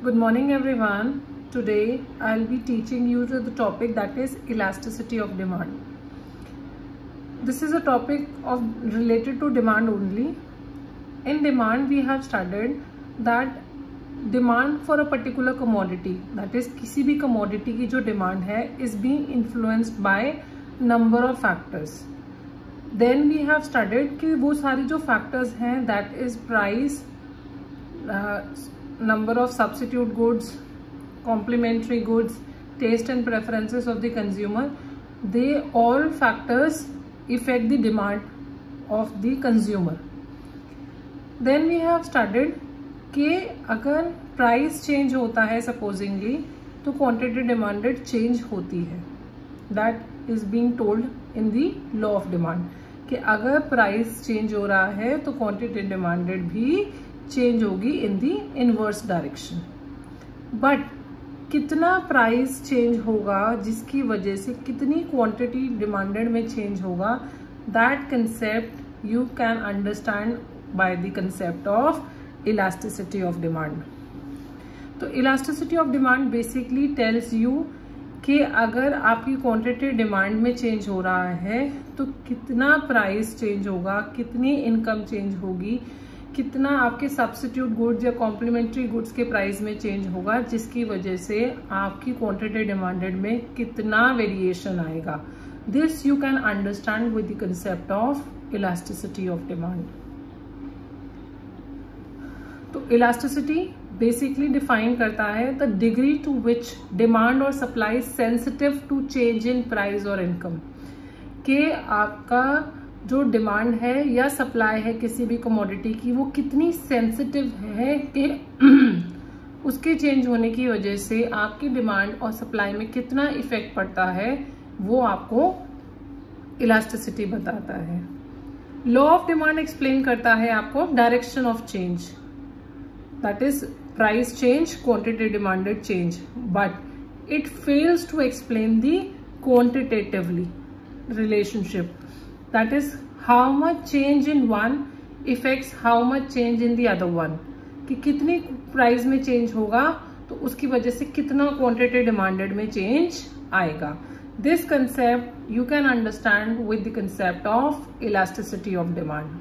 Good morning everyone. Today I'll be teaching you the topic that is elasticity of demand. This is a topic related to demand only. In demand we have studied that demand for a particular commodity, that is किसी भी commodity की जो demand है is being influenced by number of factors. Then we have studied कि वो सारी जो factors हैं that is price, number of substitute goods, complementary goods, taste and preferences of the consumer, they all factors affect the demand of the consumer. Then we have studied कि अगर price change होता है supposingly तो quantity demanded change होती है. That is being told in the law of demand कि अगर price change हो रहा है तो quantity demanded भी चेंज होगी in the inverse direction. But कितना प्राइस चेंज होगा जिसकी वजह से कितनी क्वांटिटी डिमांडेड में चेंज होगा, that concept you can understand by the concept of elasticity of demand. तो elasticity of demand basically tells you कि अगर आपकी क्वांटिटी डिमांड में चेंज हो रहा है तो कितना प्राइस चेंज होगा, कितनी इनकम चेंज होगी, कितना आपके सब्स्टिट्यूट गुड्स या कॉम्प्लीमेंट्री गुड्स के प्राइस में चेंज होगा, जिसकी वजह से आपकी क्वांटिटी डिमांडेड में कितना वेरिएशन आएगा. This you can understand with the concept of elasticity of demand. तो इलास्टिसिटी बेसिकली डिफाइन करता है the degree to which demand और supply sensitive to change in price और इनकम. के आपका जो डिमांड है या सप्लाई है किसी भी कमोडिटी की वो कितनी सेंसिटिव है कि उसके चेंज होने की वजह से आपकी डिमांड और सप्लाई में कितना इफेक्ट पड़ता है, वो आपको इलास्टिसिटी बताता है. लॉ ऑफ डिमांड एक्सप्लेन करता है आपको direction of change, that is price change, quantity demanded change, but it fails to explain the quantitatively relationship. That is how much change in one affects how much change in the other one. कि कितनी price में change होगा तो उसकी वजह से कितना quantity demanded में चेंज आएगा. This concept you can understand with the concept of elasticity of demand.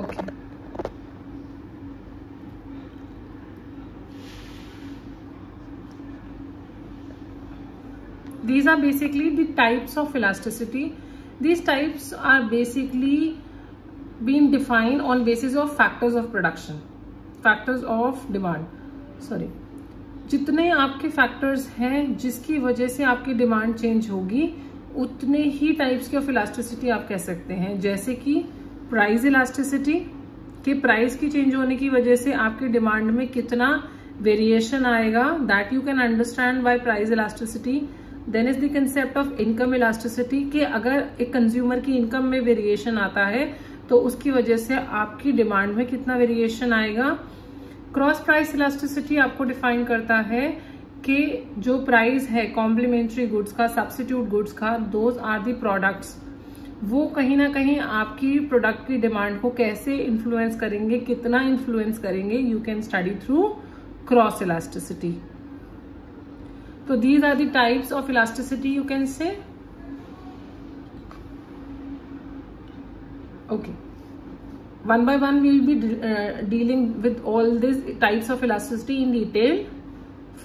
Okay, these are basically the types of elasticity. These types are basically being defined on basis of factors of production, factors of demand. Sorry, जितने आपके factors हैं जिसकी वजह से आपकी demand change होगी उतने ही types की ऑफ इलास्टिसिटी आप कह सकते हैं. जैसे कि प्राइस इलास्टिसिटी, कि प्राइस की चेंज होने की वजह से आपकी डिमांड में कितना वेरिएशन आएगा, that you can understand by price elasticity. Then is the concept of income elasticity, कि अगर एक कंज्यूमर की इनकम में वेरिएशन आता है तो उसकी वजह से आपकी डिमांड में कितना वेरिएशन आएगा. क्रॉस प्राइस इलास्टिसिटी आपको डिफाइन करता है कि जो प्राइस है कॉम्प्लीमेंट्री गुड्स का, सब्स्टिट्यूट गुड्स का, दोज आर दी प्रोडक्ट्स, वो कहीं ना कहीं आपकी प्रोडक्ट की डिमांड को कैसे इन्फ्लुएंस करेंगे, कितना इन्फ्लुएंस करेंगे, you can study through cross elasticity. So these are the types of elasticity you can say. Okay, one by one we will be dealing with all these types of elasticity in detail.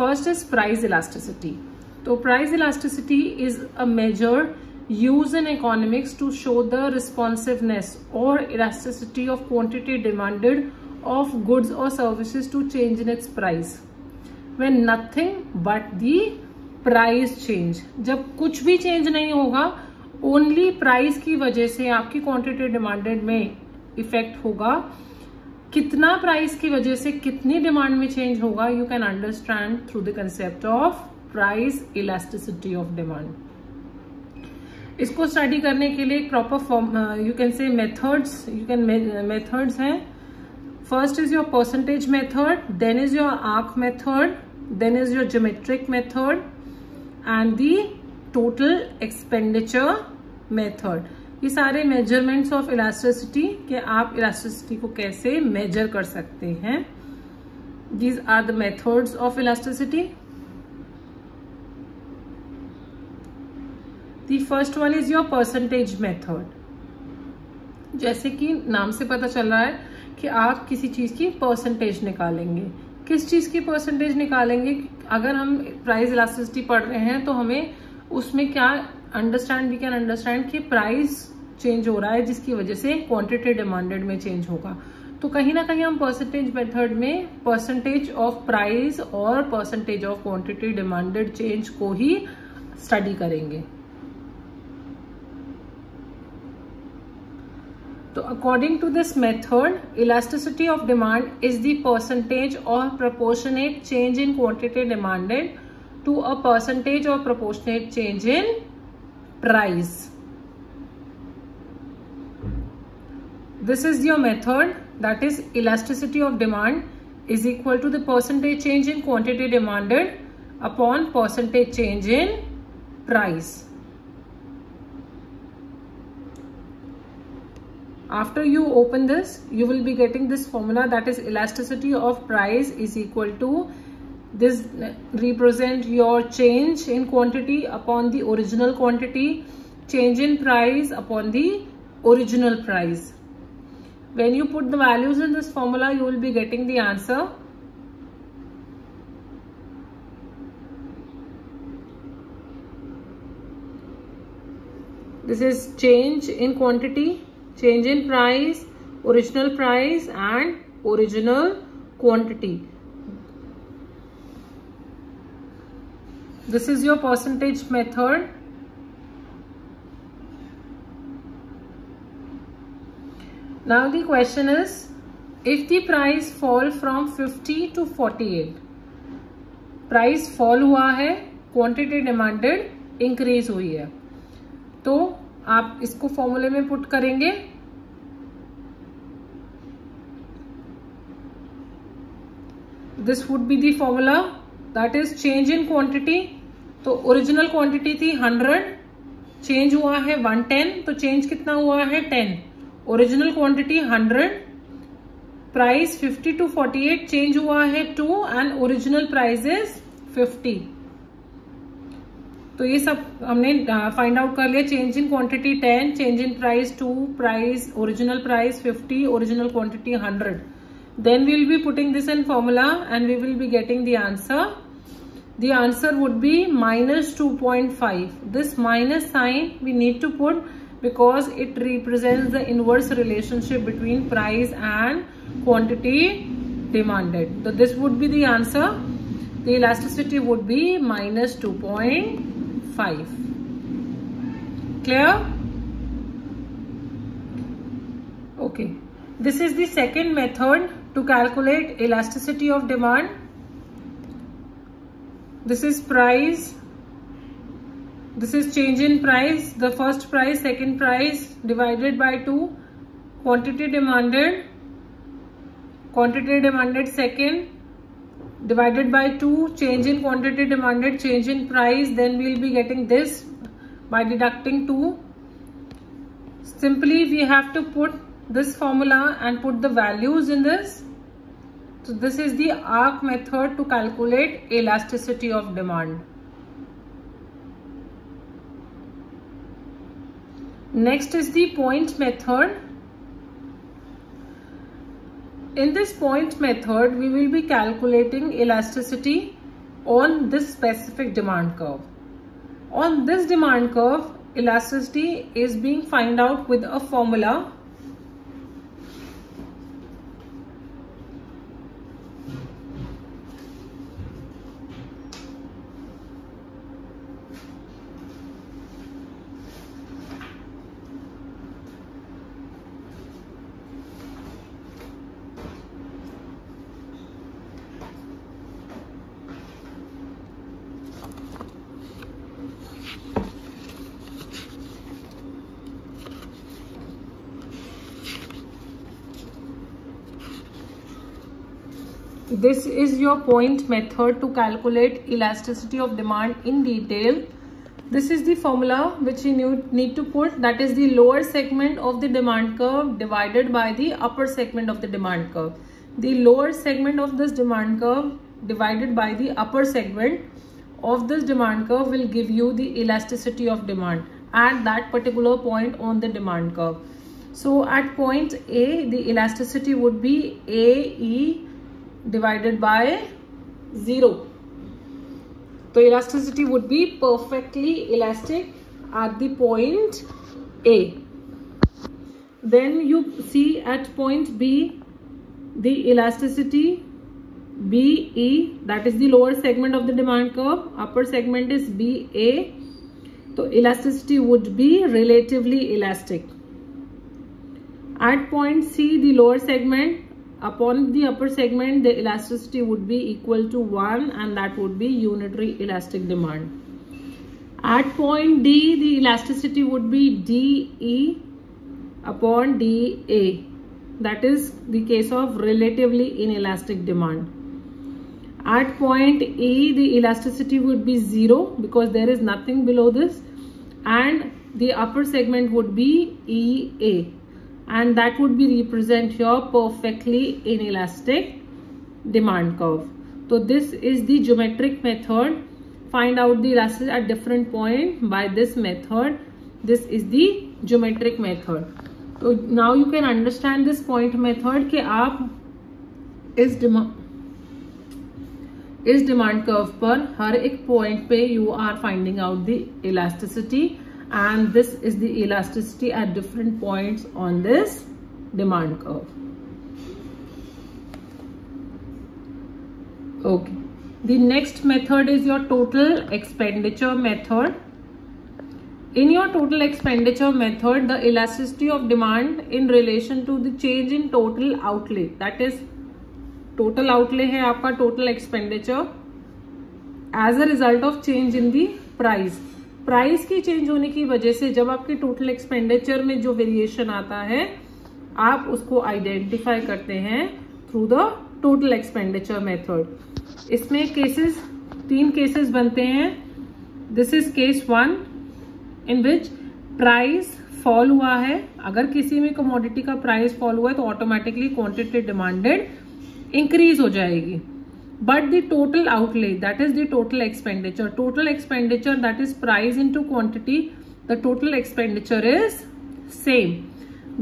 First is price elasticity. So price elasticity is a measure used in economics to show the responsiveness or elasticity of quantity demanded of goods or services to change in its price. When nothing but the price change, जब कुछ भी change नहीं होगा, only price की वजह से आपकी quantity demanded में इफेक्ट होगा. कितना प्राइस की वजह से कितनी डिमांड में चेंज होगा, you can understand through the concept of price elasticity of demand. इसको स्टडी करने के लिए प्रॉपर फॉर्म, यू कैन से मेथड्स, मेथड्स हैं. First is your percentage method, then is your arc method, then is your geometric method and the total expenditure method. ये सारे measurements of elasticity कि आप इलास्टिसिटी को कैसे मेजर कर सकते हैं. These are the methods of elasticity. The first one is your percentage method. जैसे कि नाम से पता चल रहा है कि आप किसी चीज की परसेंटेज निकालेंगे. किस चीज की परसेंटेज निकालेंगे? अगर हम प्राइस इलास्टिसिटी पढ़ रहे हैं तो हमें उसमें क्या वी कैन अंडरस्टैंड कि प्राइस चेंज हो रहा है जिसकी वजह से क्वांटिटी डिमांडेड में चेंज होगा. तो कहीं ना कहीं हम परसेंटेज मेथड में परसेंटेज ऑफ प्राइस और percentage of quantity demanded change को ही स्टडी करेंगे. तो according to this method, elasticity of demand is the percentage or proportionate change in quantity demanded to a percentage or proportionate change in price. This is your method, that is elasticity of demand is equal to the percentage change in quantity demanded upon percentage change in price. After you open this, you will be getting this formula, that is elasticity of price is equal to this represent your change in quantity upon the original quantity, change in price upon the original price. When you put the values in this formula, you will be getting the answer. This is change in quantity, change in price, original price and original quantity. This is your percentage method. Now the question is, if the price fall from 50 to 48, price fall हुआ है, quantity demanded increase हुई है, तो आप इसको फॉर्मूले में put करेंगे. This would be the formula, that is change in quantity. तो ओरिजिनल क्वांटिटी थी 100, चेंज हुआ है 110, तो चेंज कितना हुआ है 10. Original quantity 100, price 50 to 48, change हुआ है 2 एंड ओरिजिनल प्राइस इज 50. तो ये सब हमने फाइंड आउट कर लिया. Change in quantity 10, change in price 2, price original price 50, original quantity 100. Then we will be putting this in formula and we will be getting the answer. The answer would be minus 2.5. This minus sign we need to put because it represents the inverse relationship between price and quantity demanded. So this would be the answer. The elasticity would be minus 2.5. Clear? Okay. This is the second method to calculate elasticity of demand. This is price, this is change in price, the first price, second price divided by 2, quantity demanded second divided by 2, change in quantity demanded, change in price, then we will be getting this by deducting 2. Simply we have to put this formula and put the values in this. So this is the ARC method to calculate elasticity of demand. Next is the point method. In this point method, we will be calculating elasticity on this specific demand curve. On this demand curve, elasticity is being found out with a formula. This is your point method to calculate elasticity of demand in detail. This is the formula which you need to put, that is the lower segment of the demand curve divided by the upper segment of the demand curve. the lower segment of this demand curve divided by the upper segment of this demand curve will give you the elasticity of demand at that particular point on the demand curve. So at point A, the elasticity would be AE divided by 0. So elasticity would be perfectly elastic at the point A. Then you see at point B, the elasticity BE, that is the lower segment of the demand curve, upper segment is BA. So elasticity would be relatively elastic. At point C, the lower segment, upon the upper segment, the elasticity would be equal to 1, and that would be unitary elastic demand. At point D, the elasticity would be DE upon DA. That is the case of relatively inelastic demand. At point E, the elasticity would be 0 because there is nothing below this, and the upper segment would be EA, and that would be represent your perfectly inelastic demand curve. So this is the geometric method. Find out the elasticity at different point by this method. This is the geometric method. So now you can understand this point method कि आप इस demand curve पर हर एक point पे you are finding out the elasticity, and this is the elasticity at different points on this demand curve. Okay, the next method is your total expenditure method. In your total expenditure method, the elasticity of demand in relation to the change in total outlay, that is total outlay है आपका total expenditure as a result of change in the price. Price की change होने की वजह से जब आपके total expenditure में जो वेरिएशन आता है आप उसको आइडेंटिफाई करते हैं through the total expenditure method. इसमें केसेस 3 केसेस बनते हैं. This is case 1 in which price fall हुआ है. अगर किसी में कमोडिटी का प्राइस फॉल हुआ है तो ऑटोमेटिकली क्वांटिटी डिमांडेड इंक्रीज हो जाएगी. But the total outlay, that is the total expenditure, that is price into quantity, the total expenditure is same.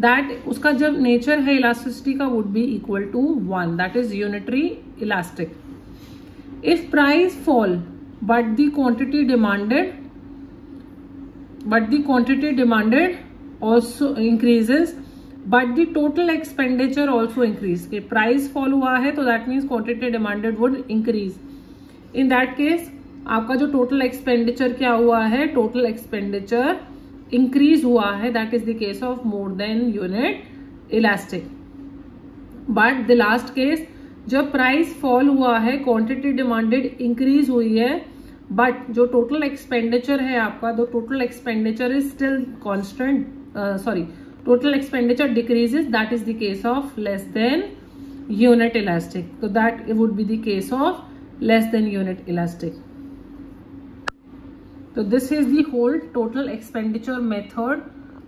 That उसका जब nature है elasticity का would be equal to 1, that is unitary elastic. If price fall but the quantity demanded also increases, but the total expenditure also increase. के price fall हुआ है तो that means quantity demanded would increase. In that case आपका जो total expenditure क्या हुआ है, total expenditure increase हुआ है. That is the case of more than unit elastic. But the last case जब price fall हुआ है, quantity demanded increase हुई है, but जो total expenditure है आपका, the total expenditure is still constant. Total expenditure decreases, that is the case of less than unit elastic. So that it would be the case of less than unit elastic. So this is the whole total expenditure method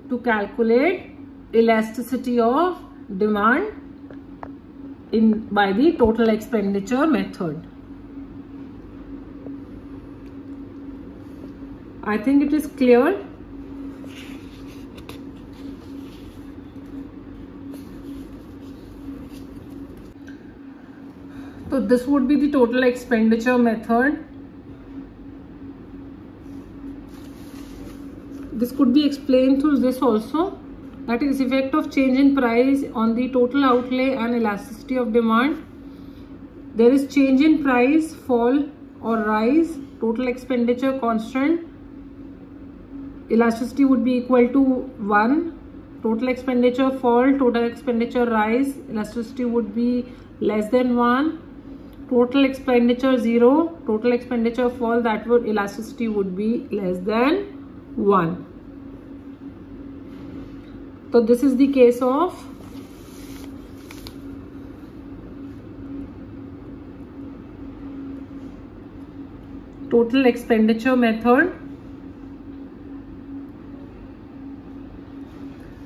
to calculate elasticity of demand by the total expenditure method. I think it is clear. So this would be the total expenditure method. This could be explained through this also. That is effect of change in price on the total outlay and elasticity of demand. There is change in price, fall or rise, total expenditure constant. Elasticity would be equal to 1. Total expenditure fall, total expenditure rise, elasticity would be less than 1. Total expenditure 0, total expenditure fall, that would elasticity would be less than 1. So this is the case of total expenditure method.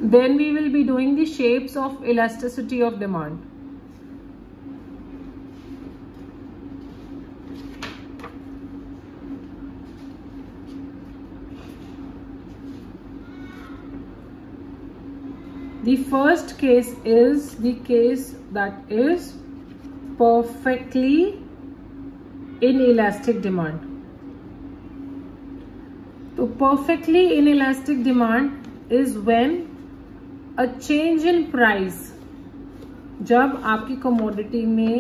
Then we will be doing the shapes of elasticity of demand. The first case is the case that is perfectly inelastic demand. तो perfectly inelastic demand is when a change in price, जब आपकी commodity में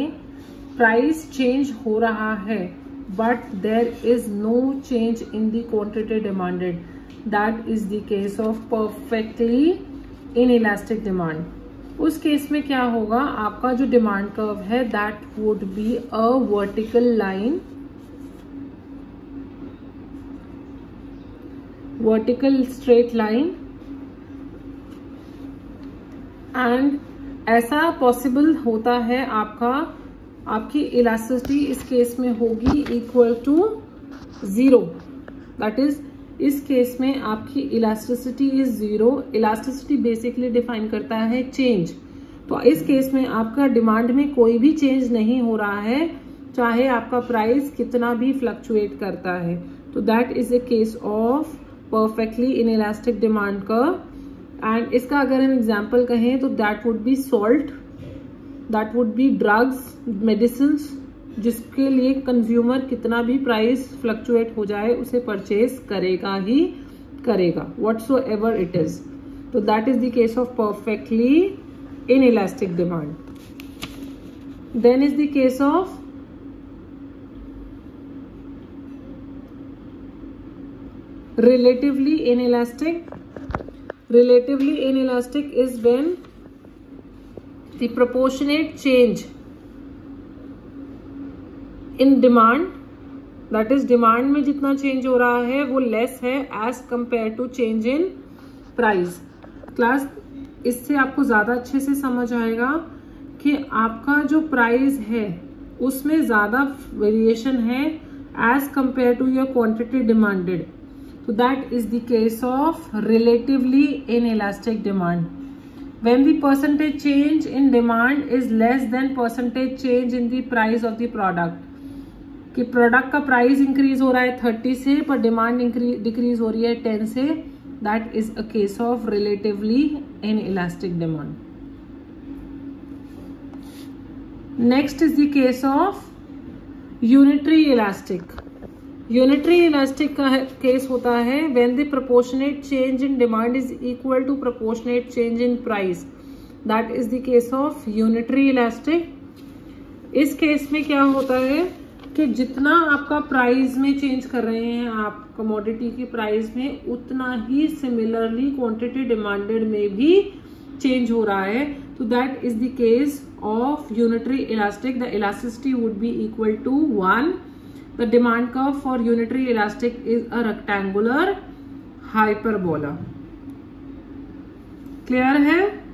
price change हो रहा है but there is no change in the quantity demanded, that is the case of perfectly inelastic demand. उस case में क्या होगा, आपका जो डिमांड कर्व है that would be a vertical line, vertical straight line, and ऐसा पॉसिबल होता है आपकी इलास्टिसिटी इस केस में होगी इक्वल टू 0. दैट इज इस केस में आपकी elasticity is 0. Elasticity basically define करता है चेंज. तो इस केस में आपका डिमांड में कोई भी चेंज नहीं हो रहा है, चाहे आपका प्राइस कितना भी फ्लक्चुएट करता है. तो that is a case of perfectly inelastic demand curve. And इसका अगर हम एग्जाम्पल कहें तो that would B salt, that would B drugs, medicine, जिसके लिए कंज्यूमर कितना भी प्राइस फ्लक्चुएट हो जाए उसे परचेज करेगा ही करेगा, व्हाटसोएवर इट इज. तो that is the case of perfectly inelastic demand. Then is the case of relatively inelastic. Relatively inelastic is when the proportionate change in demand, that is demand में जितना change हो रहा है वो less है as compared to change in price. Class इससे आपको ज्यादा अच्छे से समझ आएगा कि आपका जो प्राइस है उसमें ज्यादा वेरिएशन है as compare to your quantity demanded. तो that is the case of relatively inelastic demand. When the percentage change in demand is less than percentage change in the price of the product, कि product का price increase हो रहा है 30 से पर demand decrease हो रही है 10 से, that is a case of relatively inelastic demand. Next is the case of unitary elastic. Unitary elastic का केस होता है when the proportionate change in demand is equal to proportionate change in price. That is the case of unitary elastic. इस case में क्या होता है कि जितना आपका प्राइस में चेंज कर रहे हैं आप कमोडिटी की प्राइस में, उतना ही सिमिलरली क्वांटिटी डिमांडेड में भी चेंज हो रहा है. तो that is the case of unitary elastic. The elasticity would be equal to 1. The demand curve for unitary elastic is a rectangular hyperbola. Clear है?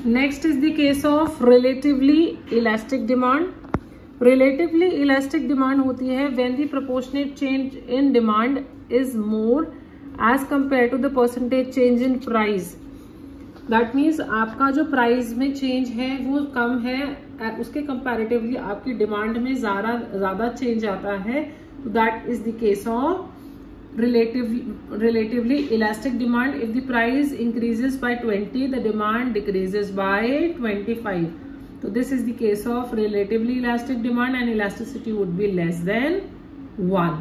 Next is the case of relatively elastic demand. Relatively elastic demand होती है when the proportionate change in demand is more as compared to the percentage change in price. That means आपका जो price में change है वो कम है, उसके comparatively आपकी डिमांड में ज्यादा चेंज आता है. तो that is the case of relatively elastic demand. If the price increases by 20, the demand decreases by 25. So this is the case of relatively elastic demand, and elasticity would be less than 1.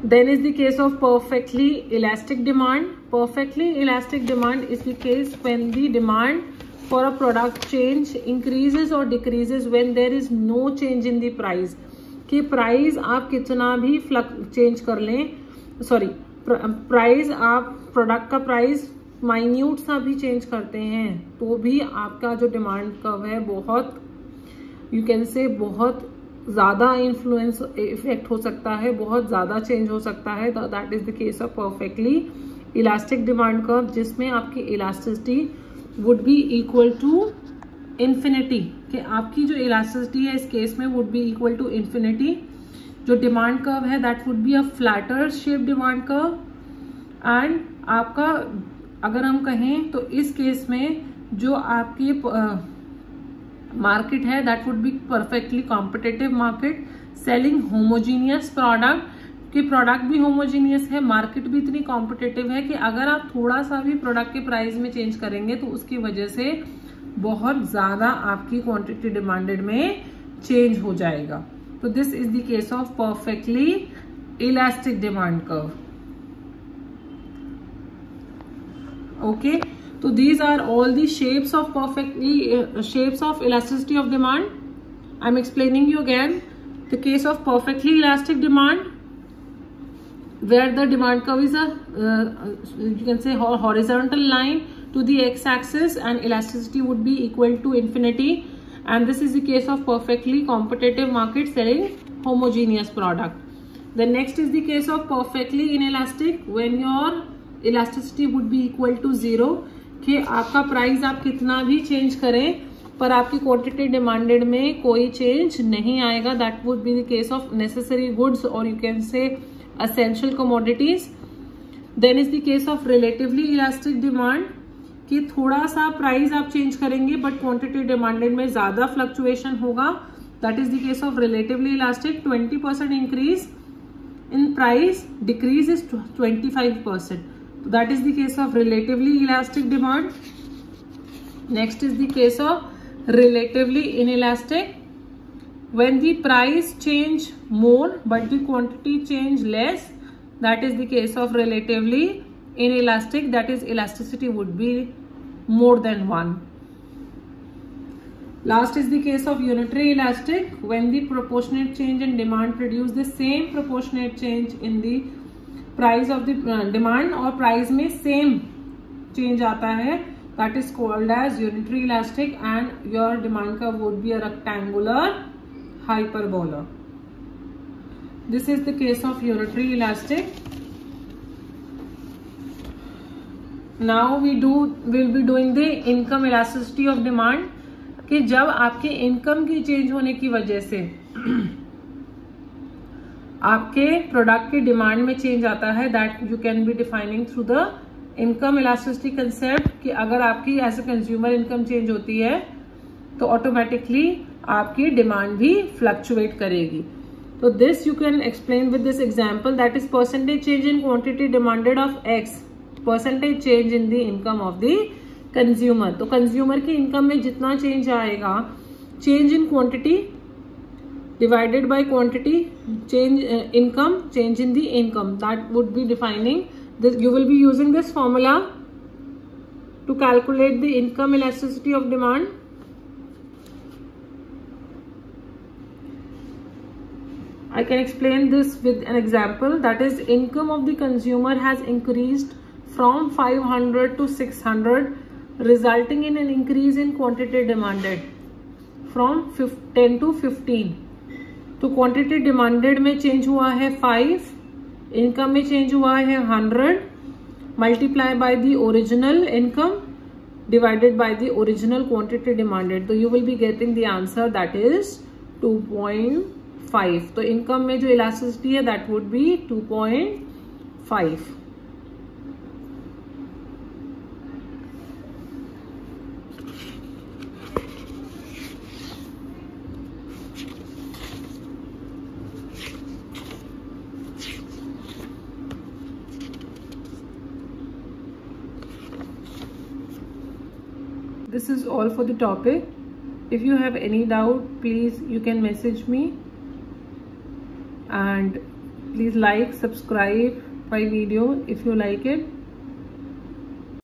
Then is the case of perfectly elastic demand. Perfectly elastic demand is the case when the demand for a product change increases or decreases when there is no change in the price. कि price आप कितना भी change कर लें, sorry price आप product का price minute सा भी चेंज करते हैं तो भी आपका जो डिमांड कर्व है बहुत, यू कैन से बहुत ज़्यादा इन्फ्लुएंस इफेक्ट हो सकता है, बहुत ज़्यादा चेंज हो सकता है. That is the case of perfectly elastic demand curve, जिसमें आपकी elasticity would be equal to infinity. कि आपकी जो इलास्टिसिटी है इस केस में would be equal to infinity. जो डिमांड कर्व है that would be a flatter shape demand curve. And आपका अगर हम कहें तो इस केस में जो आपकी मार्केट है that would be perfectly competitive market, selling homogeneous product, कि प्रोडक्ट भी होमोजीनियस है, मार्केट भी इतनी कॉम्पिटिटिव है कि अगर आप थोड़ा सा भी प्रोडक्ट के प्राइस में चेंज करेंगे तो उसकी वजह से बहुत ज्यादा आपकी क्वांटिटी डिमांडेड में चेंज हो जाएगा. तो this is the case of perfectly elastic demand curve. Okay, so these are all the shapes of shapes of elasticity of demand. I'm explaining you again. The case of perfectly elastic demand, where the demand curve is a you can say horizontal line to the x-axis and elasticity would be equal to infinity, and this is the case of perfectly competitive market selling homogeneous product. The next is the case of perfectly inelastic, when your elasticity would be equal to 0, कि आपका price आप कितना भी change करें पर आपकी quantity demanded में कोई चेंज नहीं आएगा. That would be the case of necessary goods और you can say essential commodities. Then is the case of relatively elastic demand, कि थोड़ा सा प्राइस आप चेंज करेंगे बट क्वांटिटी डिमांडेड में ज्यादा फ्लक्चुएशन होगा. That is the case of relatively elastic. 20% increase in price, decrease is 25%. So that is the case of relatively elastic demand. Next is the case of relatively inelastic, when the price change more but the quantity change less. That is the case of relatively inelastic, that is elasticity would be more than 1. Last is the case of unitary elastic, when the proportionate change in demand produce the same proportionate change in the price of the demand, और price में same change आता है. That is called as unitary elastic, and your demand curve would be a rectangular hyperbola. This is the case of unitary elastic. Now we'll be doing the income elasticity of demand, कि जब आपके income की change होने की वजह से आपके product के डिमांड में चेंज आता है, that you can be defining through the income elasticity concept, कि अगर आपकी as a consumer income change होती है तो ऑटोमेटिकली आपकी डिमांड भी फ्लक्चुएट करेगी. तो this you can explain with this example, that is percentage change in quantity demanded of X, percentage change in the income of the consumer. तो consumer की income में जितना चेंज आएगा, change in quantity divided by quantity, change income, change in the income, that would be defining this. You will be using this formula to calculate the income elasticity of demand. I can explain this with an example, that is income of the consumer has increased from 500 to 600, resulting in an increase in quantity demanded from 10 to 15. तो quantity demanded में change हुआ है 5, income में change हुआ है 100, multiply by the original income divided by the original quantity demanded. तो you will be getting the answer, that is 2.5. तो income में जो इलास्टिसिटी है that would be 2.5. This is all for the topic. If you have any doubt, please you can message me, and please like, subscribe my video if you like it.